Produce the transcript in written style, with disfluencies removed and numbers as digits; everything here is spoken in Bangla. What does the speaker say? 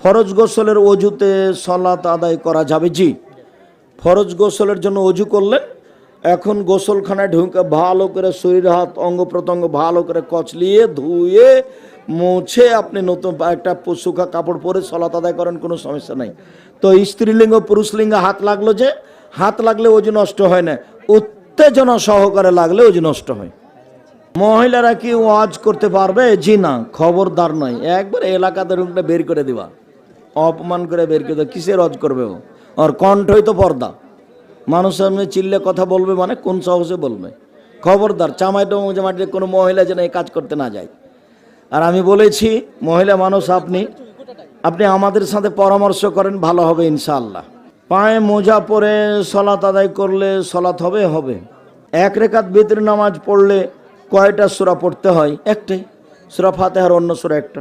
ফরজ গোসলের অজুতে সালাত আদায় করা যাবে? জি, ফরজ গোসলের জন্য অজু করলেন, এখন গোসলখানায় ঢুকে ভালো করে শরীর হাত অঙ্গ প্রত্যঙ্গ ভালো করে কচলিয়ে ধুয়ে মুছে আপনি নতুন একটা শুকা কাপড় পরে সালাত আদায় করেন, কোনো সমস্যা নাই। তো স্ত্রীলিঙ্গ পুরুষলিঙ্গে হাত লাগলো, যে হাত লাগলে অজু নষ্ট হয় না, উত্তেজনা সহকারে লাগলে অজু নষ্ট হয়। মহিলারা কি ওয়াজ করতে পারবে? জি না, খবরদার নয়, একবার এলাকাতে রুমটা বের করে দিবা, অপমান করে বের করে দেওয়া। কিসের ওয়াজ করবে ও? আর কণ্ঠই তো পর্দা, মানুষ সামনে চিল্লে কথা বলবে মানে কোন সাহসে বলবে? খবরদার, চামাইটা মাটিতে কোনো মহিলা যেন এই কাজ করতে না যায়। আর আমি বলেছি, মহিলা মানুষ আপনি আমাদের সাথে পরামর্শ করেন, ভালো হবে ইনশাআল্লাহ। পায়ে মোজা পরে সালাত আদায় করলে সালাত হবে। এক রেকাত বিতর নামাজ পড়লে কয়টা সূরা পড়তে হয়? একটাই, সূরা ফাতিহার অন্য সূরা একটা।